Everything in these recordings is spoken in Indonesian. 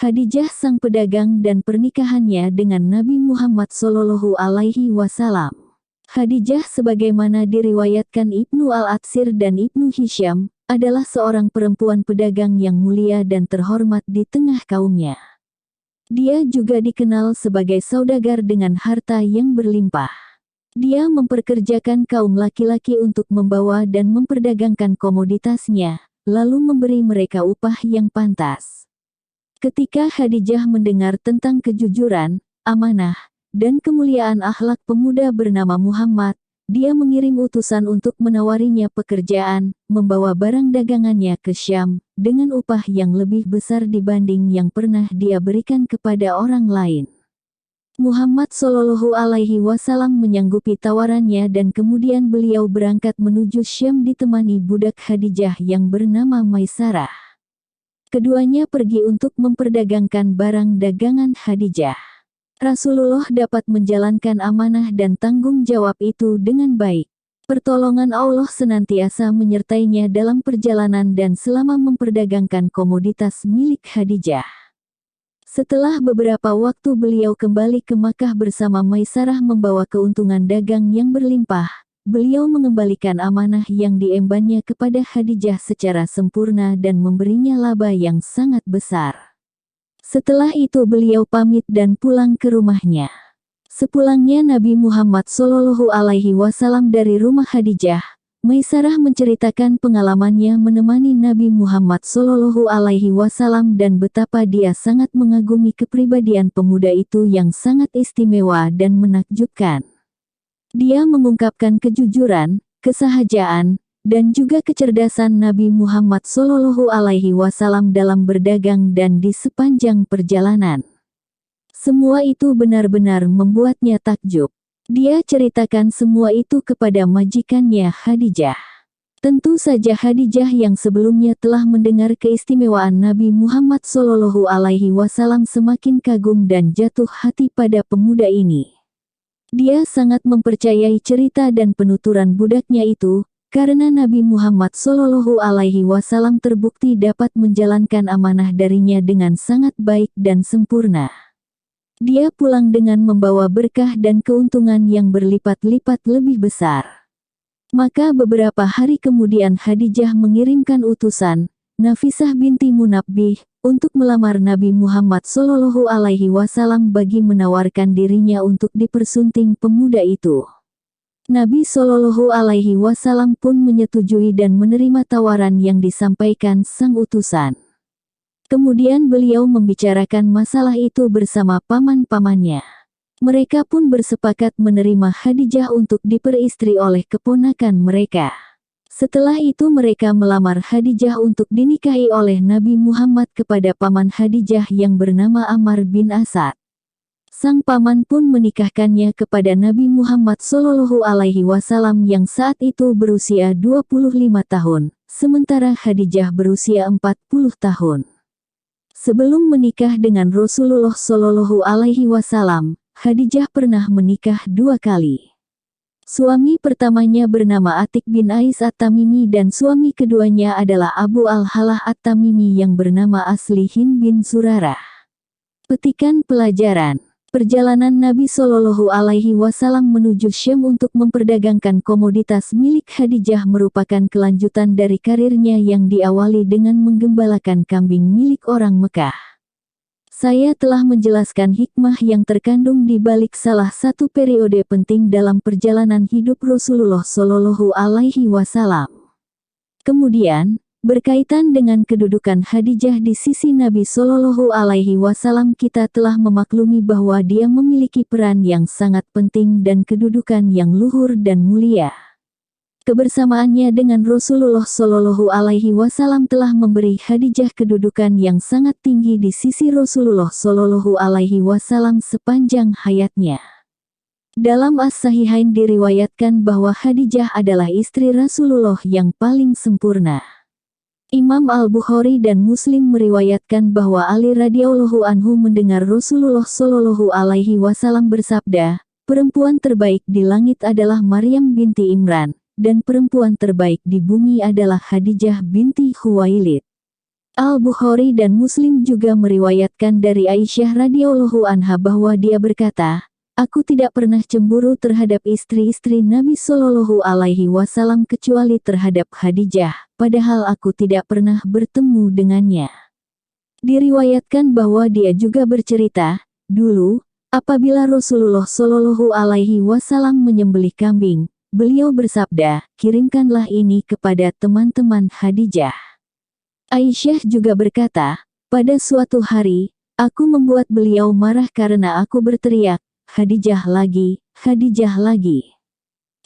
Khadijah sang pedagang dan pernikahannya dengan Nabi Muhammad SAW. Khadijah sebagaimana diriwayatkan Ibnu Al-Atsir dan Ibnu Hisham, adalah seorang perempuan pedagang yang mulia dan terhormat di tengah kaumnya. Dia juga dikenal sebagai saudagar dengan harta yang berlimpah. Dia memperkerjakan kaum laki-laki untuk membawa dan memperdagangkan komoditasnya, lalu memberi mereka upah yang pantas. Ketika Khadijah mendengar tentang kejujuran, amanah, dan kemuliaan akhlak pemuda bernama Muhammad, dia mengirim utusan untuk menawarinya pekerjaan, membawa barang dagangannya ke Syam, dengan upah yang lebih besar dibanding yang pernah dia berikan kepada orang lain. Muhammad SAW menyanggupi tawarannya dan kemudian beliau berangkat menuju Syam ditemani budak Khadijah yang bernama Maisarah. Keduanya pergi untuk memperdagangkan barang dagangan Khadijah. Rasulullah dapat menjalankan amanah dan tanggung jawab itu dengan baik. Pertolongan Allah senantiasa menyertainya dalam perjalanan dan selama memperdagangkan komoditas milik Khadijah. Setelah beberapa waktu beliau kembali ke Makkah bersama Maisarah membawa keuntungan dagang yang berlimpah. Beliau mengembalikan amanah yang diembannya kepada Khadijah secara sempurna dan memberinya laba yang sangat besar. Setelah itu beliau pamit dan pulang ke rumahnya. Sepulangnya Nabi Muhammad SAW dari rumah Khadijah, Maisarah menceritakan pengalamannya menemani Nabi Muhammad SAW dan betapa dia sangat mengagumi kepribadian pemuda itu yang sangat istimewa dan menakjubkan. Dia mengungkapkan kejujuran, kesahajaan, dan juga kecerdasan Nabi Muhammad SAW dalam berdagang dan di sepanjang perjalanan. Semua itu benar-benar membuatnya takjub. Dia ceritakan semua itu kepada majikannya Khadijah. Tentu saja Khadijah yang sebelumnya telah mendengar keistimewaan Nabi Muhammad SAW semakin kagum dan jatuh hati pada pemuda ini. Dia sangat mempercayai cerita dan penuturan budaknya itu, karena Nabi Muhammad SAW terbukti dapat menjalankan amanah darinya dengan sangat baik dan sempurna. Dia pulang dengan membawa berkah dan keuntungan yang berlipat-lipat lebih besar. Maka beberapa hari kemudian Khadijah mengirimkan utusan, Nafisah binti Munabbih, untuk melamar Nabi Muhammad SAW bagi menawarkan dirinya untuk dipersunting pemuda itu. Nabi SAW pun menyetujui dan menerima tawaran yang disampaikan sang utusan. Kemudian beliau membicarakan masalah itu bersama paman-pamannya. Mereka pun bersepakat menerima Khadijah untuk diperistri oleh keponakan mereka. Setelah itu mereka melamar Khadijah untuk dinikahi oleh Nabi Muhammad kepada paman Khadijah yang bernama Ammar bin Asad. Sang paman pun menikahkannya kepada Nabi Muhammad SAW yang saat itu berusia 25 tahun, sementara Khadijah berusia 40 tahun. Sebelum menikah dengan Rasulullah SAW, Khadijah pernah menikah 2 kali. Suami pertamanya bernama Atik bin Ais At-Tamimi dan suami keduanya adalah Abu Al-Halah At-Tamimi yang bernama asli Hind bin Surarah. Petikan pelajaran. Perjalanan Nabi SAW menuju Syam untuk memperdagangkan komoditas milik Khadijah merupakan kelanjutan dari karirnya yang diawali dengan menggembalakan kambing milik orang Mekah. Saya telah menjelaskan hikmah yang terkandung di balik salah satu periode penting dalam perjalanan hidup Rasulullah SAW. Kemudian, berkaitan dengan kedudukan Khadijah di sisi Nabi SAW, kita telah memaklumi bahwa dia memiliki peran yang sangat penting dan kedudukan yang luhur dan mulia. Kebersamaannya dengan Rasulullah SAW telah memberi Khadijah kedudukan yang sangat tinggi di sisi Rasulullah SAW sepanjang hayatnya. Dalam As-Sahihain diriwayatkan bahwa Khadijah adalah istri Rasulullah yang paling sempurna. Imam Al-Bukhari dan Muslim meriwayatkan bahwa Ali radhiyallahu anhu mendengar Rasulullah SAW bersabda, "Perempuan terbaik di langit adalah Maryam binti Imran, dan perempuan terbaik di bumi adalah Khadijah binti Khuwailid." Al-Bukhari dan Muslim juga meriwayatkan dari Aisyah radhiyallahu anha bahwa dia berkata, "Aku tidak pernah cemburu terhadap istri-istri Nabi Shallallahu alaihi wasallam kecuali terhadap Khadijah, padahal aku tidak pernah bertemu dengannya." Diriwayatkan bahwa dia juga bercerita, dulu, apabila Rasulullah Shallallahu alaihi wasallam menyembelih kambing, beliau bersabda, "Kirimkanlah ini kepada teman-teman Khadijah." Aisyah juga berkata, pada suatu hari, aku membuat beliau marah karena aku berteriak, "Khadijah lagi, Khadijah lagi."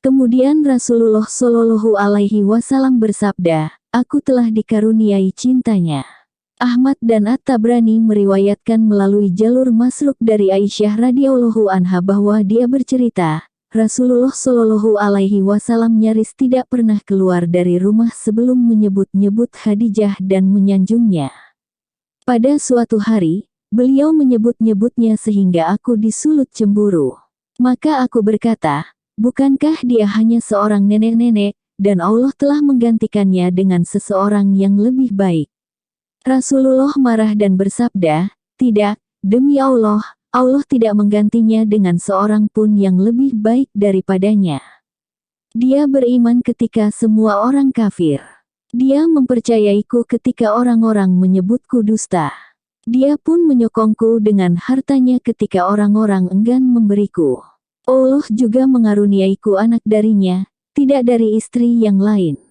Kemudian Rasulullah Shallallahu alaihi wasallam bersabda, "Aku telah dikaruniai cintanya." Ahmad dan At-Tabrani meriwayatkan melalui jalur Masruq dari Aisyah radhiyallahu anha bahwa dia bercerita, Rasulullah Shallallahu alaihi wasallam nyaris tidak pernah keluar dari rumah sebelum menyebut-nyebut Khadijah dan menyanjungnya. Pada suatu hari, beliau menyebut-nyebutnya sehingga aku disulut cemburu. Maka aku berkata, "Bukankah dia hanya seorang nenek-nenek, dan Allah telah menggantikannya dengan seseorang yang lebih baik?" Rasulullah marah dan bersabda, "Tidak, demi Allah, Allah tidak menggantinya dengan seorang pun yang lebih baik daripadanya. Dia beriman ketika semua orang kafir. Dia mempercayaiku ketika orang-orang menyebutku dusta. Dia pun menyokongku dengan hartanya ketika orang-orang enggan memberiku. Allah juga mengaruniaiku anak darinya, tidak dari istri yang lain."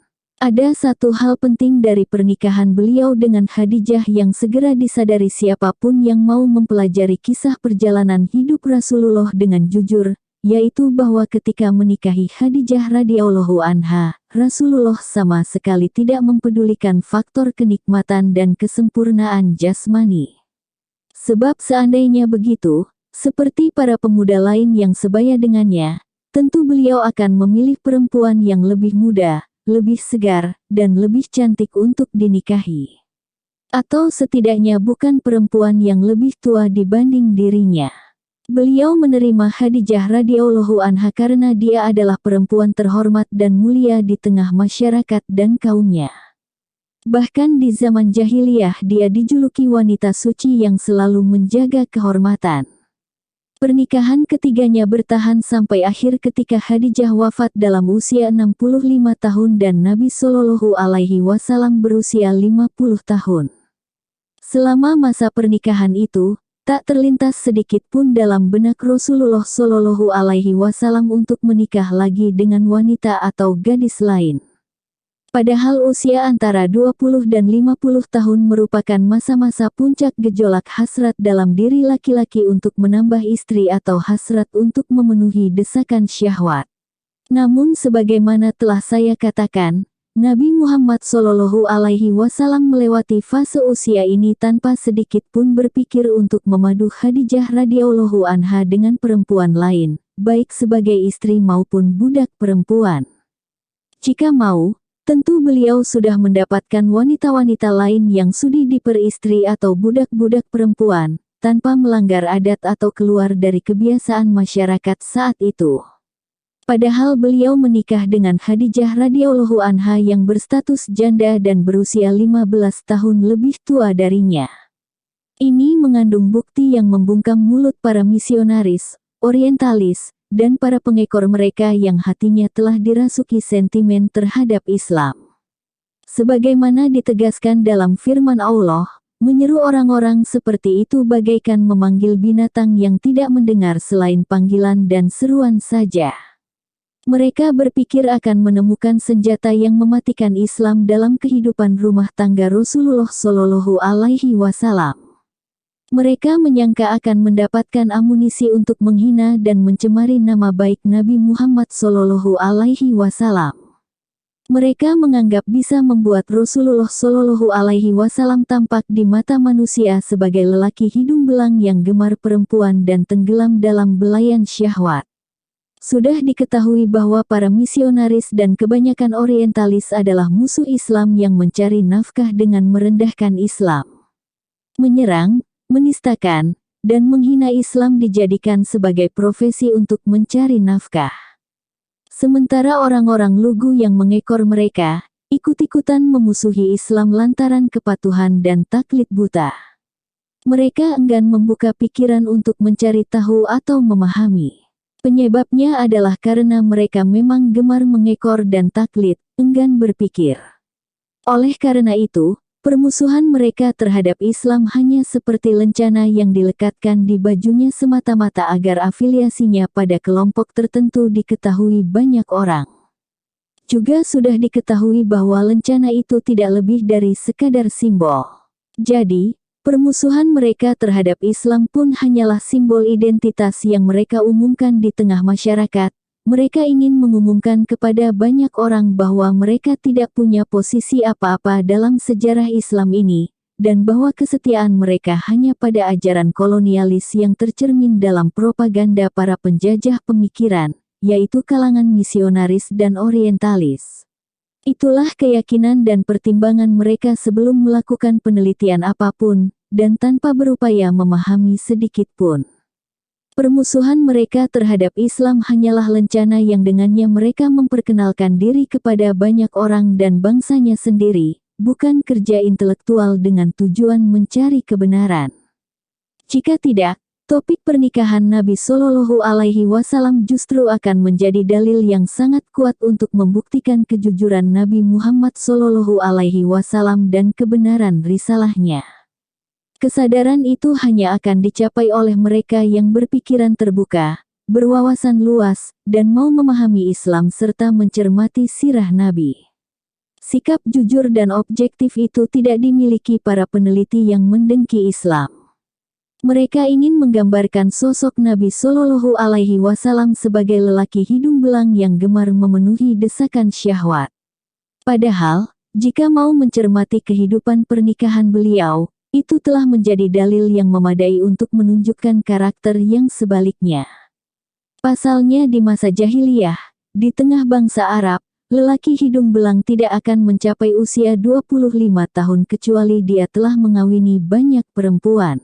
Ada satu hal penting dari pernikahan beliau dengan Khadijah yang segera disadari siapapun yang mau mempelajari kisah perjalanan hidup Rasulullah dengan jujur, yaitu bahwa ketika menikahi Khadijah radhiyallahu anha, Rasulullah sama sekali tidak mempedulikan faktor kenikmatan dan kesempurnaan jasmani. Sebab seandainya begitu, seperti para pemuda lain yang sebaya dengannya, tentu beliau akan memilih perempuan yang lebih muda, lebih segar, dan lebih cantik untuk dinikahi. Atau setidaknya bukan perempuan yang lebih tua dibanding dirinya. Beliau menerima Khadijah radhiyallahu anha karena dia adalah perempuan terhormat dan mulia di tengah masyarakat dan kaumnya. Bahkan di zaman jahiliyah dia dijuluki wanita suci yang selalu menjaga kehormatan. Pernikahan ketiganya bertahan sampai akhir ketika Khadijah wafat dalam usia 65 tahun dan Nabi Shallallahu alaihi wasallam berusia 50 tahun. Selama masa pernikahan itu, tak terlintas sedikit pun dalam benak Rasulullah Shallallahu alaihi wasallam untuk menikah lagi dengan wanita atau gadis lain. Padahal usia antara 20 dan 50 tahun merupakan masa-masa puncak gejolak hasrat dalam diri laki-laki untuk menambah istri atau hasrat untuk memenuhi desakan syahwat. Namun sebagaimana telah saya katakan, Nabi Muhammad Shallallahu alaihi wasallam melewati fase usia ini tanpa sedikit pun berpikir untuk memadu Khadijah radhiyallahu anha dengan perempuan lain, baik sebagai istri maupun budak perempuan. Jika mau, tentu beliau sudah mendapatkan wanita-wanita lain yang sudi diperistri atau budak-budak perempuan, tanpa melanggar adat atau keluar dari kebiasaan masyarakat saat itu. Padahal beliau menikah dengan Khadijah radhiyallahu anha yang berstatus janda dan berusia 15 tahun lebih tua darinya. Ini mengandung bukti yang membungkam mulut para misionaris, orientalis, dan para pengekor mereka yang hatinya telah dirasuki sentimen terhadap Islam. Sebagaimana ditegaskan dalam firman Allah, menyeru orang-orang seperti itu bagaikan memanggil binatang yang tidak mendengar selain panggilan dan seruan saja. Mereka berpikir akan menemukan senjata yang mematikan Islam dalam kehidupan rumah tangga Rasulullah Shallallahu alaihi wasallam. Mereka menyangka akan mendapatkan amunisi untuk menghina dan mencemari nama baik Nabi Muhammad Shallallahu alaihi wasallam. Mereka menganggap bisa membuat Rasulullah Shallallahu alaihi wasallam tampak di mata manusia sebagai lelaki hidung belang yang gemar perempuan dan tenggelam dalam belayan syahwat. Sudah diketahui bahwa para misionaris dan kebanyakan orientalis adalah musuh Islam yang mencari nafkah dengan merendahkan Islam. Menyerang, menistakan, dan menghina Islam dijadikan sebagai profesi untuk mencari nafkah. Sementara orang-orang lugu yang mengekor mereka, ikut-ikutan memusuhi Islam lantaran kepatuhan dan taklid buta. Mereka enggan membuka pikiran untuk mencari tahu atau memahami. Penyebabnya adalah karena mereka memang gemar mengekor dan taklid, enggan berpikir. Oleh karena itu, permusuhan mereka terhadap Islam hanya seperti lencana yang dilekatkan di bajunya semata-mata agar afiliasinya pada kelompok tertentu diketahui banyak orang. Juga sudah diketahui bahwa lencana itu tidak lebih dari sekadar simbol. Jadi, permusuhan mereka terhadap Islam pun hanyalah simbol identitas yang mereka umumkan di tengah masyarakat. Mereka ingin mengumumkan kepada banyak orang bahwa mereka tidak punya posisi apa-apa dalam sejarah Islam ini, dan bahwa kesetiaan mereka hanya pada ajaran kolonialis yang tercermin dalam propaganda para penjajah pemikiran, yaitu kalangan misionaris dan orientalis. Itulah keyakinan dan pertimbangan mereka sebelum melakukan penelitian apapun, dan tanpa berupaya memahami sedikit pun. Permusuhan mereka terhadap Islam hanyalah lencana yang dengannya mereka memperkenalkan diri kepada banyak orang dan bangsanya sendiri, bukan kerja intelektual dengan tujuan mencari kebenaran. Jika tidak, topik pernikahan Nabi Shallallahu Alaihi Wasallam justru akan menjadi dalil yang sangat kuat untuk membuktikan kejujuran Nabi Muhammad Shallallahu Alaihi Wasallam dan kebenaran risalahnya. Kesadaran itu hanya akan dicapai oleh mereka yang berpikiran terbuka, berwawasan luas, dan mau memahami Islam serta mencermati sirah Nabi. Sikap jujur dan objektif itu tidak dimiliki para peneliti yang mendengki Islam. Mereka ingin menggambarkan sosok Nabi Shallallahu Alaihi Wasallam sebagai lelaki hidung belang yang gemar memenuhi desakan syahwat. Padahal, jika mau mencermati kehidupan pernikahan beliau, itu telah menjadi dalil yang memadai untuk menunjukkan karakter yang sebaliknya. Pasalnya di masa jahiliyah, di tengah bangsa Arab, lelaki hidung belang tidak akan mencapai usia 25 tahun kecuali dia telah mengawini banyak perempuan.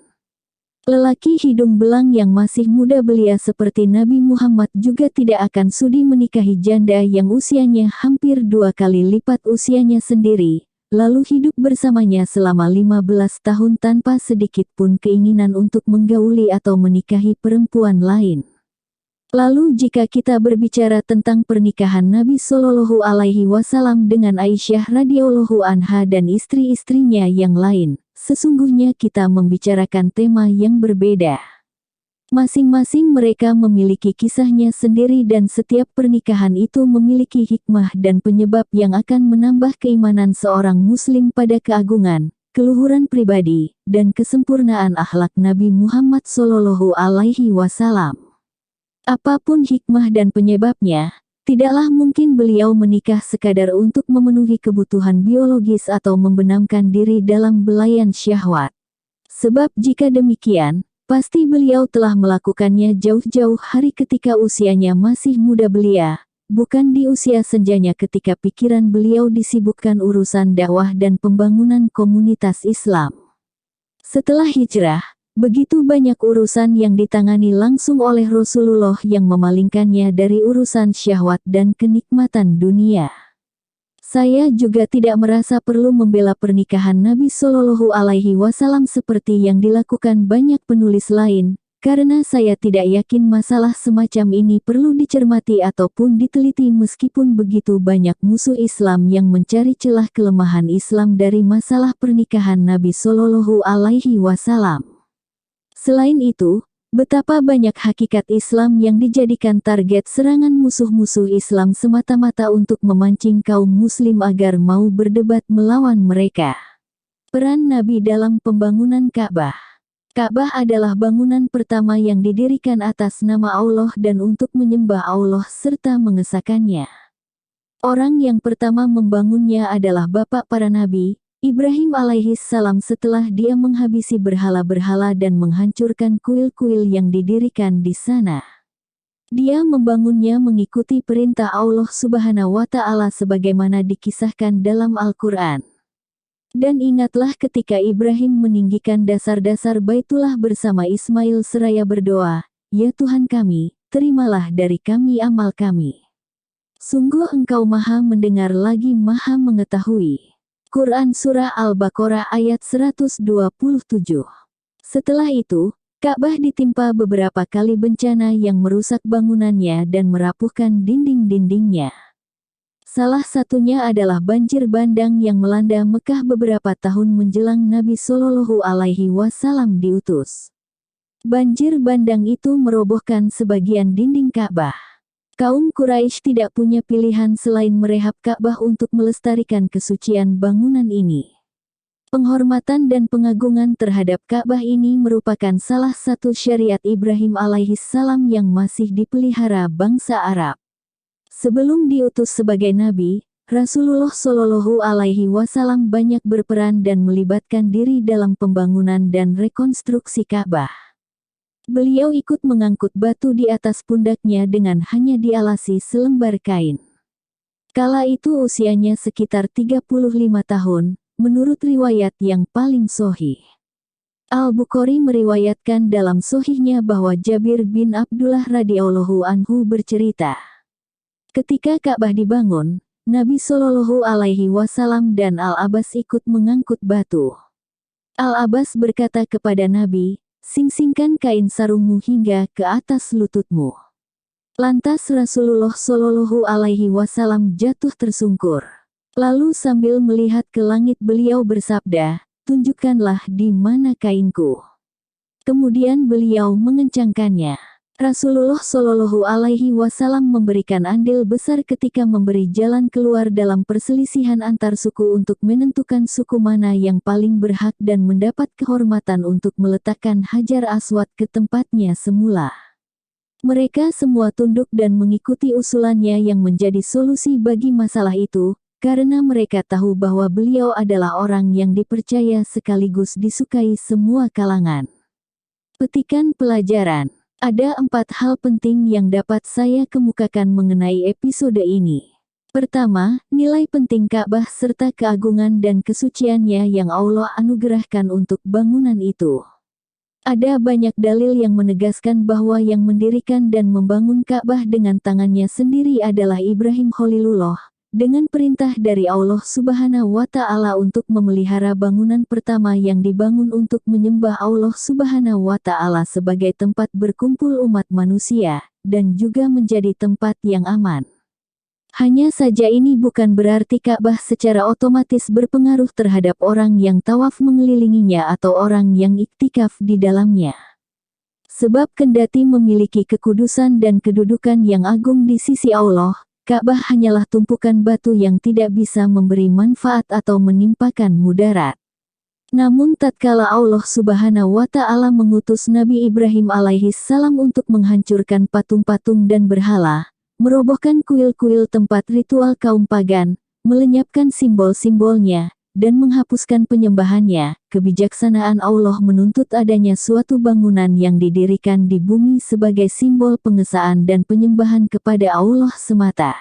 Lelaki hidung belang yang masih muda belia seperti Nabi Muhammad juga tidak akan sudi menikahi janda yang usianya hampir 2 kali lipat usianya sendiri, lalu hidup bersamanya selama 15 tahun tanpa sedikit pun keinginan untuk menggauli atau menikahi perempuan lain. Lalu jika kita berbicara tentang pernikahan Nabi Shallallahu Alaihi Wasallam dengan Aisyah radhiyallahu anha dan istri-istrinya yang lain, sesungguhnya kita membicarakan tema yang berbeda. Masing-masing mereka memiliki kisahnya sendiri dan setiap pernikahan itu memiliki hikmah dan penyebab yang akan menambah keimanan seorang muslim pada keagungan, keluhuran pribadi, dan kesempurnaan akhlak Nabi Muhammad Shallallahu Alaihi Wasallam. Apapun hikmah dan penyebabnya, tidaklah mungkin beliau menikah sekadar untuk memenuhi kebutuhan biologis atau membenamkan diri dalam belayan syahwat. Sebab jika demikian, pasti beliau telah melakukannya jauh-jauh hari ketika usianya masih muda belia, bukan di usia senjanya ketika pikiran beliau disibukkan urusan dakwah dan pembangunan komunitas Islam. Setelah hijrah, begitu banyak urusan yang ditangani langsung oleh Rasulullah yang memalingkannya dari urusan syahwat dan kenikmatan dunia. Saya juga tidak merasa perlu membela pernikahan Nabi Shallallahu Alaihi Wasallam seperti yang dilakukan banyak penulis lain, karena saya tidak yakin masalah semacam ini perlu dicermati ataupun diteliti meskipun begitu banyak musuh Islam yang mencari celah kelemahan Islam dari masalah pernikahan Nabi Shallallahu Alaihi Wasallam. Selain itu, betapa banyak hakikat Islam yang dijadikan target serangan musuh-musuh Islam semata-mata untuk memancing kaum muslim agar mau berdebat melawan mereka. Peran Nabi dalam pembangunan Ka'bah. Ka'bah adalah bangunan pertama yang didirikan atas nama Allah dan untuk menyembah Allah serta mengesahkannya. Orang yang pertama membangunnya adalah bapak para nabi, Ibrahim alaihissalam, setelah dia menghabisi berhala-berhala dan menghancurkan kuil-kuil yang didirikan di sana. Dia membangunnya mengikuti perintah Allah Subhanahu wa Ta'ala sebagaimana dikisahkan dalam Al-Quran. Dan ingatlah ketika Ibrahim meninggikan dasar-dasar Baitullah bersama Ismail seraya berdoa, "Ya Tuhan kami, terimalah dari kami amal kami." Sungguh Engkau Maha mendengar lagi Maha mengetahui. Quran Surah Al-Baqarah ayat 127. Setelah itu, Ka'bah ditimpa beberapa kali bencana yang merusak bangunannya dan merapuhkan dinding-dindingnya. Salah satunya adalah banjir bandang yang melanda Mekah beberapa tahun menjelang Nabi Shallallahu Alaihi Wasallam diutus. Banjir bandang itu merobohkan sebagian dinding Ka'bah. Kaum Quraisy tidak punya pilihan selain merehab Ka'bah untuk melestarikan kesucian bangunan ini. Penghormatan dan pengagungan terhadap Ka'bah ini merupakan salah satu syariat Ibrahim alaihissalam yang masih dipelihara bangsa Arab. Sebelum diutus sebagai nabi, Rasulullah Shallallahu Alaihi Wasallam banyak berperan dan melibatkan diri dalam pembangunan dan rekonstruksi Ka'bah. Beliau ikut mengangkut batu di atas pundaknya dengan hanya dialasi selembar kain. Kala itu usianya sekitar 35 tahun, menurut riwayat yang paling sahih. Al-Bukhari meriwayatkan dalam sahihnya bahwa Jabir bin Abdullah radhiyallahu anhu bercerita, ketika Ka'bah dibangun, Nabi Shallallahu Alaihi Wasallam dan Al-Abbas ikut mengangkut batu. Al-Abbas berkata kepada Nabi, "Sing-singkan kain sarungmu hingga ke atas lututmu." Lantas Rasulullah Shallallahu Alaihi Wasallam jatuh tersungkur. Lalu sambil melihat ke langit beliau bersabda, "Tunjukkanlah di mana kainku." Kemudian beliau mengencangkannya. Rasulullah Shallallahu Alaihi Wasallam memberikan andil besar ketika memberi jalan keluar dalam perselisihan antar suku untuk menentukan suku mana yang paling berhak dan mendapat kehormatan untuk meletakkan Hajar Aswad ke tempatnya semula. Mereka semua tunduk dan mengikuti usulannya yang menjadi solusi bagi masalah itu, karena mereka tahu bahwa beliau adalah orang yang dipercaya sekaligus disukai semua kalangan. Petikan pelajaran. Ada 4 hal penting yang dapat saya kemukakan mengenai episode ini. Pertama, nilai penting Ka'bah serta keagungan dan kesuciannya yang Allah anugerahkan untuk bangunan itu. Ada banyak dalil yang menegaskan bahwa yang mendirikan dan membangun Ka'bah dengan tangannya sendiri adalah Ibrahim Khalilullah, dengan perintah dari Allah Subhanahu wa Ta'ala untuk memelihara bangunan pertama yang dibangun untuk menyembah Allah Subhanahu wa Ta'ala sebagai tempat berkumpul umat manusia, dan juga menjadi tempat yang aman. Hanya saja ini bukan berarti Ka'bah secara otomatis berpengaruh terhadap orang yang tawaf mengelilinginya atau orang yang iktikaf di dalamnya. Sebab kendati memiliki kekudusan dan kedudukan yang agung di sisi Allah, Ka'bah hanyalah tumpukan batu yang tidak bisa memberi manfaat atau menimpakan mudarat. Namun tatkala Allah Subhanahu wa Ta'ala mengutus Nabi Ibrahim alaihissalam untuk menghancurkan patung-patung dan berhala, merobohkan kuil-kuil tempat ritual kaum pagan, melenyapkan simbol-simbolnya, dan menghapuskan penyembahannya, kebijaksanaan Allah menuntut adanya suatu bangunan yang didirikan di bumi sebagai simbol pengesaan dan penyembahan kepada Allah semata.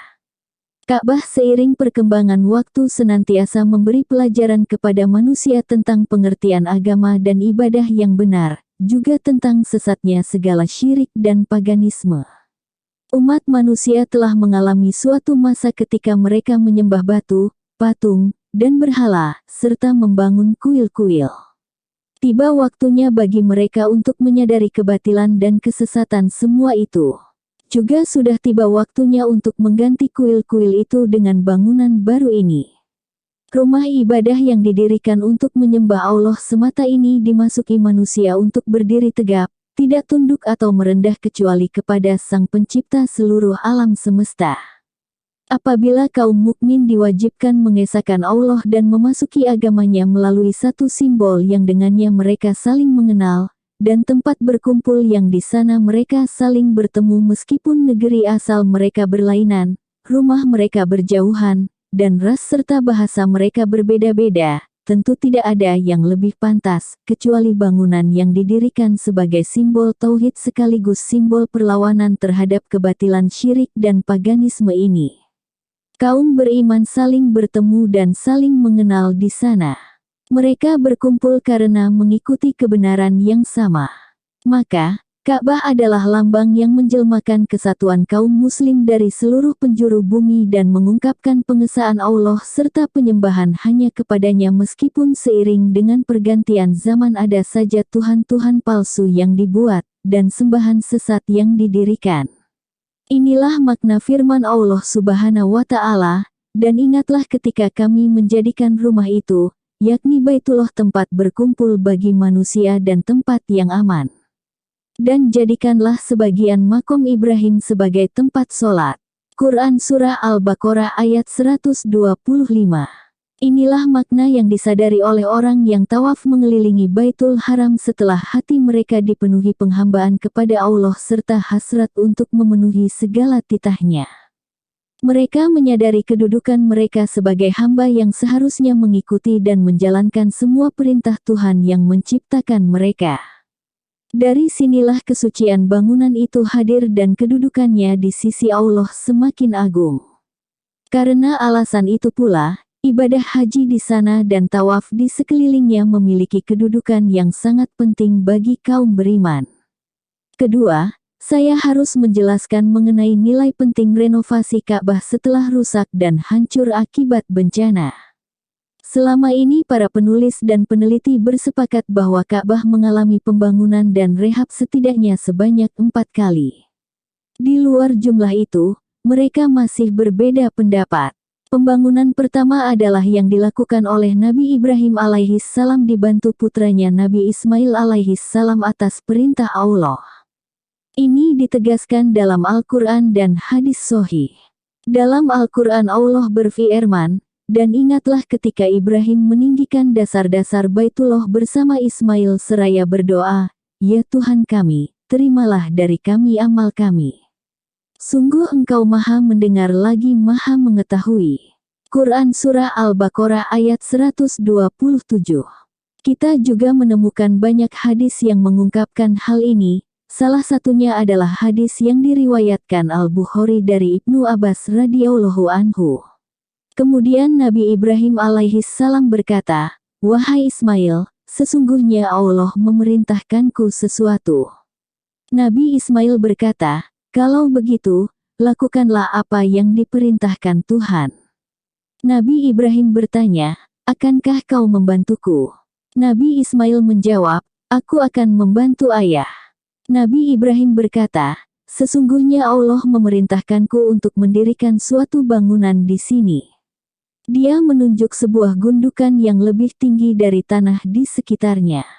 Ka'bah seiring perkembangan waktu senantiasa memberi pelajaran kepada manusia tentang pengertian agama dan ibadah yang benar, juga tentang sesatnya segala syirik dan paganisme. Umat manusia telah mengalami suatu masa ketika mereka menyembah batu, patung, dan berhala, serta membangun kuil-kuil. Tiba waktunya bagi mereka untuk menyadari kebatilan dan kesesatan semua itu. Juga sudah tiba waktunya untuk mengganti kuil-kuil itu dengan bangunan baru ini. Rumah ibadah yang didirikan untuk menyembah Allah semata ini dimasuki manusia untuk berdiri tegap, tidak tunduk atau merendah kecuali kepada Sang Pencipta seluruh alam semesta. Apabila kaum mukmin diwajibkan mengesahkan Allah dan memasuki agamanya melalui satu simbol yang dengannya mereka saling mengenal, dan tempat berkumpul yang di sana mereka saling bertemu meskipun negeri asal mereka berlainan, rumah mereka berjauhan, dan ras serta bahasa mereka berbeda-beda, tentu tidak ada yang lebih pantas, kecuali bangunan yang didirikan sebagai simbol tauhid sekaligus simbol perlawanan terhadap kebatilan syirik dan paganisme ini. Kaum beriman saling bertemu dan saling mengenal di sana. Mereka berkumpul karena mengikuti kebenaran yang sama. Maka, Ka'bah adalah lambang yang menjelmakan kesatuan kaum muslim dari seluruh penjuru bumi dan mengungkapkan pengesaan Allah serta penyembahan hanya kepadanya, meskipun seiring dengan pergantian zaman ada saja tuhan-tuhan palsu yang dibuat dan sembahan sesat yang didirikan. Inilah makna firman Allah Subhanahu wa Ta'ala, dan ingatlah ketika kami menjadikan rumah itu, yakni Baitullah, tempat berkumpul bagi manusia dan tempat yang aman. Dan jadikanlah sebagian makom Ibrahim sebagai tempat sholat. Quran Surah Al-Baqarah ayat 125. Inilah makna yang disadari oleh orang yang tawaf mengelilingi Baitul Haram setelah hati mereka dipenuhi penghambaan kepada Allah serta hasrat untuk memenuhi segala titahnya. Mereka menyadari kedudukan mereka sebagai hamba yang seharusnya mengikuti dan menjalankan semua perintah Tuhan yang menciptakan mereka. Dari sinilah kesucian bangunan itu hadir dan kedudukannya di sisi Allah semakin agung. Karena alasan itu pula, ibadah haji di sana dan tawaf di sekelilingnya memiliki kedudukan yang sangat penting bagi kaum beriman. Kedua, saya harus menjelaskan mengenai nilai penting renovasi Ka'bah setelah rusak dan hancur akibat bencana. Selama ini para penulis dan peneliti bersepakat bahwa Ka'bah mengalami pembangunan dan rehab setidaknya sebanyak 4 kali. Di luar jumlah itu, mereka masih berbeda pendapat. Pembangunan pertama adalah yang dilakukan oleh Nabi Ibrahim alaihissalam dibantu putranya Nabi Ismail alaihissalam atas perintah Allah. Ini ditegaskan dalam Al-Quran dan hadis sahih. Dalam Al-Quran Allah berfirman, "Dan ingatlah ketika Ibrahim meninggikan dasar-dasar Baitullah bersama Ismail seraya berdoa, 'Ya Tuhan kami, terimalah dari kami amal kami. Sungguh Engkau Maha mendengar lagi Maha mengetahui.'" Quran Surah Al-Baqarah ayat 127. Kita juga menemukan banyak hadis yang mengungkapkan hal ini. Salah satunya adalah hadis yang diriwayatkan Al-Bukhari dari Ibnu Abbas radhiyallahu anhu. Kemudian Nabi Ibrahim alaihissalam berkata, "Wahai Ismail, sesungguhnya Allah memerintahkanku sesuatu." Nabi Ismail berkata, "Kalau begitu, lakukanlah apa yang diperintahkan Tuhan." Nabi Ibrahim bertanya, "Akankah kau membantuku?" Nabi Ismail menjawab, "Aku akan membantu ayah." Nabi Ibrahim berkata, "Sesungguhnya Allah memerintahkanku untuk mendirikan suatu bangunan di sini." Dia menunjuk sebuah gundukan yang lebih tinggi dari tanah di sekitarnya.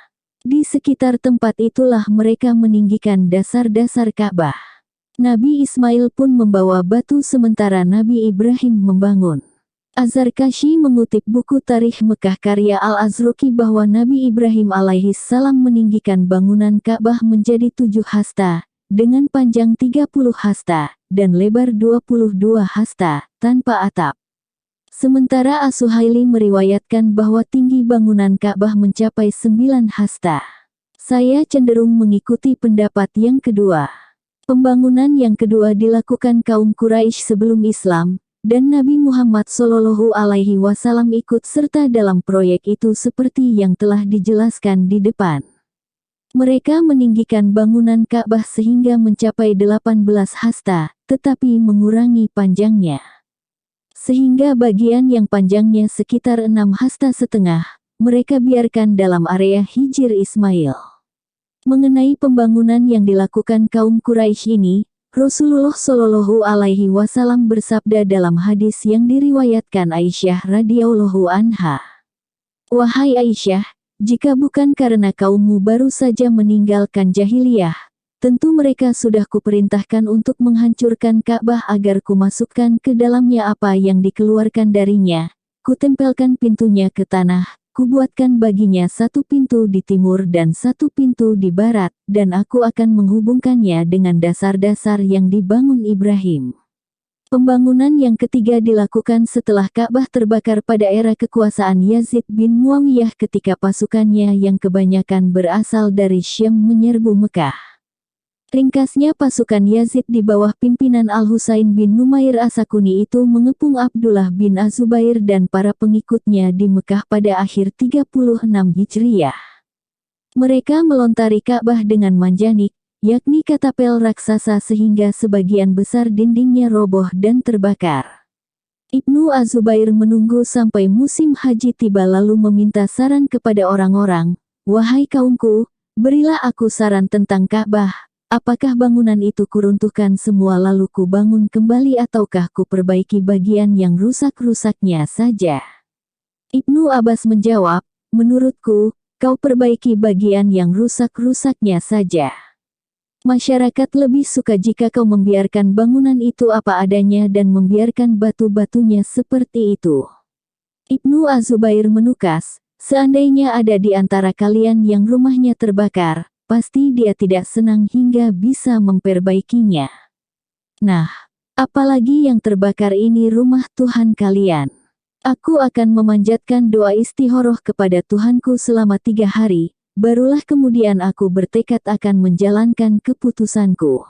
Di sekitar tempat itulah mereka meninggikan dasar-dasar Ka'bah. Nabi Ismail pun membawa batu sementara Nabi Ibrahim membangun. Az-Zarkashi mengutip buku Tarikh Mekah karya Al-Azraqi bahwa Nabi Ibrahim alaihissalam meninggikan bangunan Ka'bah menjadi 7 hasta, dengan panjang 30 hasta, dan lebar 22 hasta, tanpa atap. Sementara As-Suhaili meriwayatkan bahwa tinggi bangunan Ka'bah mencapai 9 hasta. Saya cenderung mengikuti pendapat yang kedua. Pembangunan yang kedua dilakukan kaum Quraisy sebelum Islam, dan Nabi Muhammad SAW ikut serta dalam proyek itu seperti yang telah dijelaskan di depan. Mereka meninggikan bangunan Ka'bah sehingga mencapai 18 hasta, tetapi mengurangi panjangnya. Sehingga bagian yang panjangnya sekitar 6 hasta setengah, mereka biarkan dalam area Hijr Ismail. Mengenai pembangunan yang dilakukan kaum Quraisy ini, Rasulullah Shallallahu Alaihi Wasallam bersabda dalam hadis yang diriwayatkan Aisyah radhiyallahu anha, "Wahai Aisyah, jika bukan karena kaummu baru saja meninggalkan jahiliyah, tentu mereka sudah kuperintahkan untuk menghancurkan Ka'bah agar kumasukkan ke dalamnya apa yang dikeluarkan darinya, kutempelkan pintunya ke tanah, kubuatkan baginya 1 pintu di timur dan 1 pintu di barat, dan aku akan menghubungkannya dengan dasar-dasar yang dibangun Ibrahim." Pembangunan yang ketiga dilakukan setelah Ka'bah terbakar pada era kekuasaan Yazid bin Muawiyah ketika pasukannya yang kebanyakan berasal dari Syam menyerbu Mekah. Ringkasnya, pasukan Yazid di bawah pimpinan Al-Husain bin Numair As-Sakuni itu mengepung Abdullah bin Az-Zubair dan para pengikutnya di Mekah pada akhir 36 Hijriyah. Mereka melontari Ka'bah dengan manjanik, yakni katapel raksasa sehingga sebagian besar dindingnya roboh dan terbakar. Ibnu Az-Zubair menunggu sampai musim haji tiba lalu meminta saran kepada orang-orang, "Wahai kaumku, berilah aku saran tentang Ka'bah. Apakah bangunan itu kuruntuhkan semua lalu ku bangun kembali ataukah ku perbaiki bagian yang rusak-rusaknya saja?" Ibnu Abbas menjawab, "Menurutku, kau perbaiki bagian yang rusak-rusaknya saja. Masyarakat lebih suka jika kau membiarkan bangunan itu apa adanya dan membiarkan batu-batunya seperti itu." Ibnu Az-Zubair menukas, "Seandainya ada di antara kalian yang rumahnya terbakar, pasti dia tidak senang hingga bisa memperbaikinya. Nah, apalagi yang terbakar ini rumah Tuhan kalian. Aku akan memanjatkan doa istikharah kepada Tuhanku selama 3 hari, barulah kemudian aku bertekad akan menjalankan keputusanku."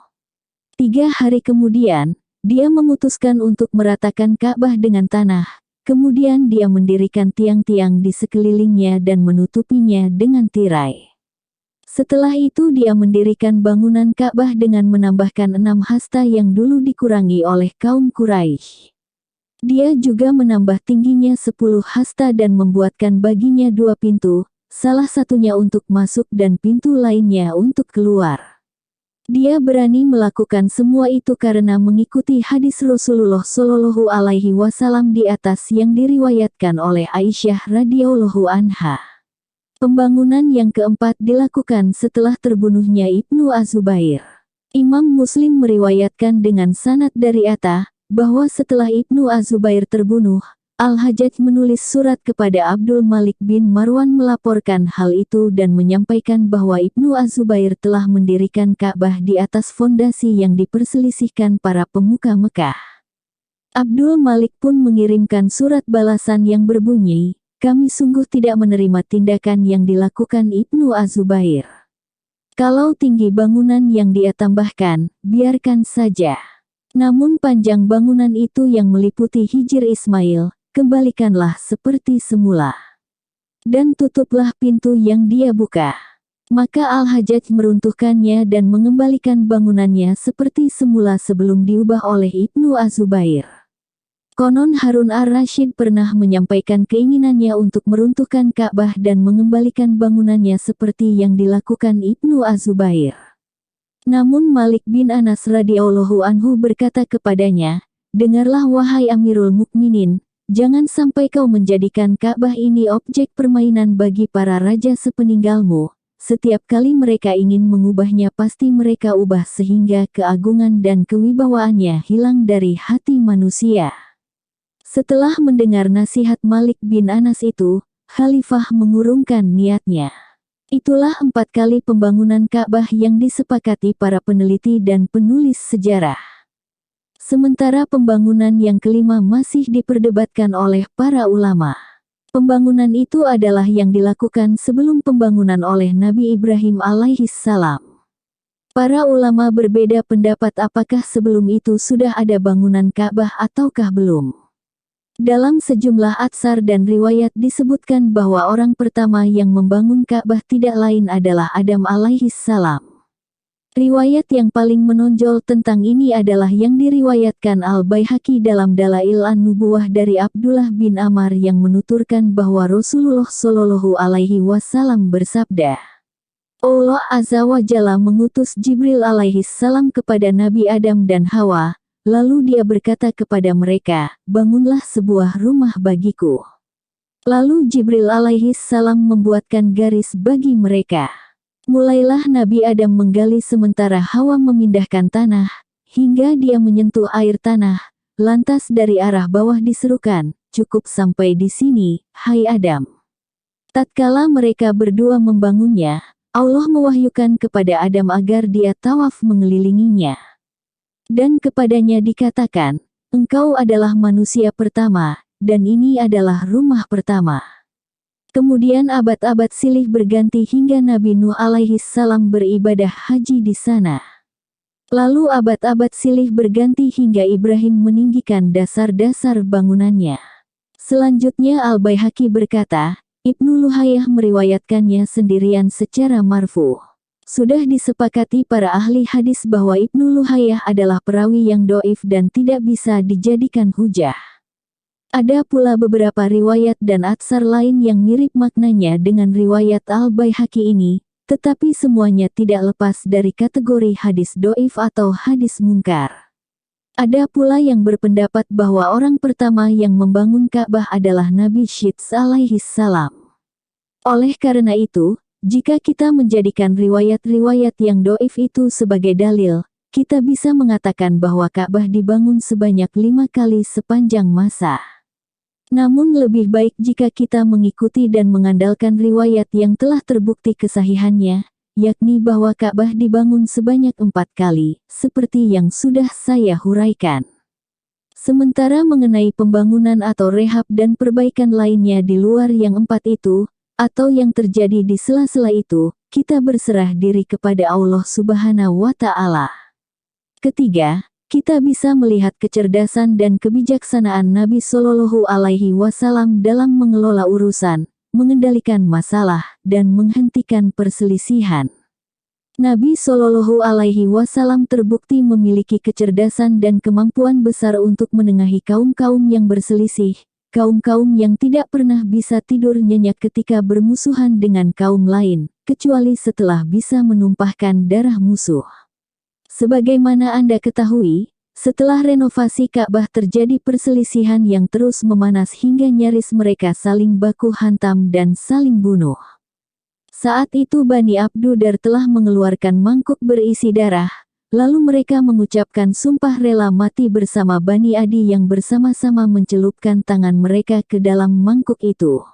3 hari kemudian, dia memutuskan untuk meratakan Ka'bah dengan tanah, kemudian dia mendirikan tiang-tiang di sekelilingnya dan menutupinya dengan tirai. Setelah itu dia mendirikan bangunan Ka'bah dengan menambahkan 6 hasta yang dulu dikurangi oleh kaum Quraisy. Dia juga menambah tingginya 10 hasta dan membuatkan baginya 2 pintu, salah satunya untuk masuk dan pintu lainnya untuk keluar. Dia berani melakukan semua itu karena mengikuti hadis Rasulullah Shallallahu Alaihi Wasallam di atas yang diriwayatkan oleh Aisyah radhiyallahu anha. Pembangunan yang keempat dilakukan setelah terbunuhnya Ibnu Az-Zubair. Imam Muslim meriwayatkan dengan sanad dari Atta, bahwa setelah Ibnu Az-Zubair terbunuh, Al-Hajjaj menulis surat kepada Abdul Malik bin Marwan melaporkan hal itu dan menyampaikan bahwa Ibnu Az-Zubair telah mendirikan Ka'bah di atas fondasi yang diperselisihkan para pemuka Mekah. Abdul Malik pun mengirimkan surat balasan yang berbunyi, "Kami sungguh tidak menerima tindakan yang dilakukan Ibnu Az-Zubair. Kalau tinggi bangunan yang dia tambahkan, biarkan saja. Namun panjang bangunan itu yang meliputi Hijr Ismail, kembalikanlah seperti semula. Dan tutuplah pintu yang dia buka." Maka Al-Hajjaj meruntuhkannya dan mengembalikan bangunannya seperti semula sebelum diubah oleh Ibnu Az-Zubair. Konon Harun ar-Rasyid pernah menyampaikan keinginannya untuk meruntuhkan Ka'bah dan mengembalikan bangunannya seperti yang dilakukan Ibnu Az-Zubair. Namun Malik bin Anas radhiyallahu anhu berkata kepadanya, "Dengarlah wahai Amirul Mukminin, jangan sampai kau menjadikan Ka'bah ini objek permainan bagi para raja sepeninggalmu. Setiap kali mereka ingin mengubahnya pasti mereka ubah sehingga keagungan dan kewibawaannya hilang dari hati manusia." Setelah mendengar nasihat Malik bin Anas itu, Khalifah mengurungkan niatnya. Itulah 4 kali pembangunan Ka'bah yang disepakati para peneliti dan penulis sejarah. Sementara pembangunan yang kelima masih diperdebatkan oleh para ulama. Pembangunan itu adalah yang dilakukan sebelum pembangunan oleh Nabi Ibrahim alaihissalam. Para ulama berbeda pendapat apakah sebelum itu sudah ada bangunan Ka'bah ataukah belum. Dalam sejumlah atsar dan riwayat disebutkan bahwa orang pertama yang membangun Ka'bah tidak lain adalah Adam alaihissalam. Riwayat yang paling menonjol tentang ini adalah yang diriwayatkan Al-Baihaqi dalam Dalail An-Nubuwah dari Abdullah bin Amr yang menuturkan bahwa Rasulullah Shallallahu Alaihi Wasallam bersabda, "Allah Azza wa Jalla mengutus Jibril alaihissalam kepada Nabi Adam dan Hawa. Lalu dia berkata kepada mereka, 'Bangunlah sebuah rumah bagiku.' Lalu Jibril alaihissalam membuatkan garis bagi mereka. Mulailah Nabi Adam menggali sementara Hawa memindahkan tanah, hingga dia menyentuh air tanah. Lantas dari arah bawah diserukan, 'Cukup sampai di sini, hai Adam.' Tatkala mereka berdua membangunnya, Allah mewahyukan kepada Adam agar dia tawaf mengelilinginya. Dan kepadanya dikatakan, 'Engkau adalah manusia pertama, dan ini adalah rumah pertama.' Kemudian abad-abad silih berganti hingga Nabi Nuh alaihissalam beribadah haji di sana. Lalu abad-abad silih berganti hingga Ibrahim meninggikan dasar-dasar bangunannya. Selanjutnya Al-Baihaqi berkata, Ibnu Luhayyah meriwayatkannya sendirian secara marfu. Sudah disepakati para ahli hadis bahwa Ibnu Luhayyah adalah perawi yang doif dan tidak bisa dijadikan hujah. Ada pula beberapa riwayat dan atsar lain yang mirip maknanya dengan riwayat Al-Baihaqi ini, tetapi semuanya tidak lepas dari kategori hadis doif atau hadis mungkar. Ada pula yang berpendapat bahwa orang pertama yang membangun Ka'bah adalah Nabi Syits alaihi salam. Oleh karena itu, jika kita menjadikan riwayat-riwayat yang doif itu sebagai dalil, kita bisa mengatakan bahwa Ka'bah dibangun sebanyak 5 kali sepanjang masa. Namun lebih baik jika kita mengikuti dan mengandalkan riwayat yang telah terbukti kesahihannya, yakni bahwa Ka'bah dibangun sebanyak 4 kali, seperti yang sudah saya huraikan. Sementara mengenai pembangunan atau rehab dan perbaikan lainnya di luar yang 4 itu, atau yang terjadi di sela-sela itu, kita berserah diri kepada Allah Subhanahu wa Ta'ala. Ketiga, kita bisa melihat kecerdasan dan kebijaksanaan Nabi Shallallahu Alaihi Wasallam dalam mengelola urusan, mengendalikan masalah, dan menghentikan perselisihan. Nabi Shallallahu Alaihi Wasallam terbukti memiliki kecerdasan dan kemampuan besar untuk menengahi kaum-kaum yang berselisih. Kaum-kaum yang tidak pernah bisa tidur nyenyak ketika bermusuhan dengan kaum lain, kecuali setelah bisa menumpahkan darah musuh. Sebagaimana Anda ketahui, setelah renovasi Ka'bah terjadi perselisihan yang terus memanas hingga nyaris mereka saling baku hantam dan saling bunuh. Saat itu Bani Abdudar telah mengeluarkan mangkuk berisi darah. Lalu mereka mengucapkan sumpah rela mati bersama Bani Adi yang bersama-sama mencelupkan tangan mereka ke dalam mangkuk itu.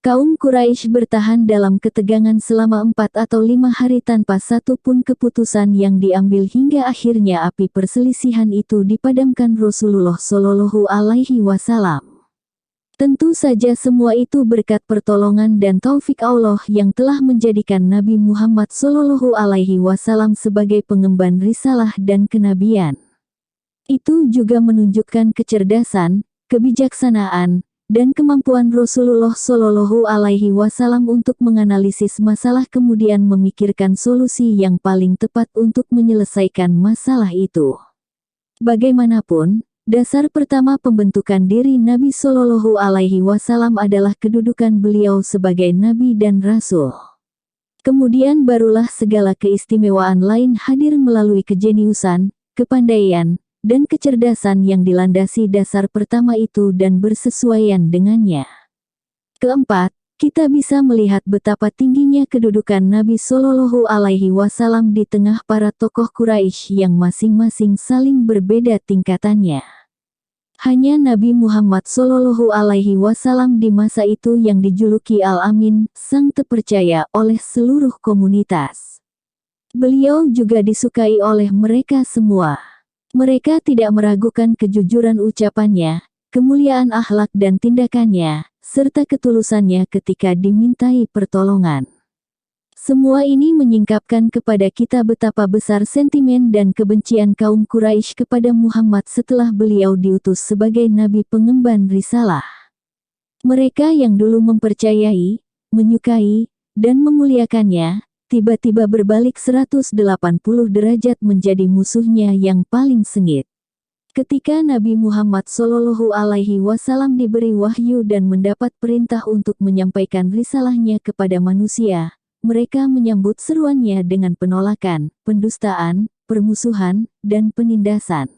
Kaum Quraisy bertahan dalam ketegangan selama 4 atau 5 hari tanpa satu pun keputusan yang diambil hingga akhirnya api perselisihan itu dipadamkan Rasulullah Shallallahu Alaihi Wasallam. Tentu saja semua itu berkat pertolongan dan taufik Allah yang telah menjadikan Nabi Muhammad Shallallahu Alaihi Wasallam sebagai pengemban risalah dan kenabian. Itu juga menunjukkan kecerdasan, kebijaksanaan, dan kemampuan Rasulullah Shallallahu Alaihi Wasallam untuk menganalisis masalah kemudian memikirkan solusi yang paling tepat untuk menyelesaikan masalah itu. Bagaimanapun, dasar pertama pembentukan diri Nabi Shallallahu Alaihi Wasallam adalah kedudukan beliau sebagai Nabi dan Rasul. Kemudian barulah segala keistimewaan lain hadir melalui kejeniusan, kepandaian, dan kecerdasan yang dilandasi dasar pertama itu dan bersesuaian dengannya. Keempat, kita bisa melihat betapa tingginya kedudukan Nabi Shallallahu Alaihi Wasallam di tengah para tokoh Quraisy yang masing-masing saling berbeda tingkatannya. Hanya Nabi Muhammad Shallallahu Alaihi Wasallam di masa itu yang dijuluki Al-Amin, sang terpercaya oleh seluruh komunitas. Beliau juga disukai oleh mereka semua. Mereka tidak meragukan kejujuran ucapannya, kemuliaan akhlak dan tindakannya, serta ketulusannya ketika dimintai pertolongan. Semua ini menyingkapkan kepada kita betapa besar sentimen dan kebencian kaum Quraisy kepada Muhammad setelah beliau diutus sebagai nabi pengemban risalah. Mereka yang dulu mempercayai, menyukai, dan memuliakannya, tiba-tiba berbalik 180 derajat menjadi musuhnya yang paling sengit. Ketika Nabi Muhammad Shallallahu Alaihi Wasallam diberi wahyu dan mendapat perintah untuk menyampaikan risalahnya kepada manusia, mereka menyambut seruannya dengan penolakan, pendustaan, permusuhan, dan penindasan.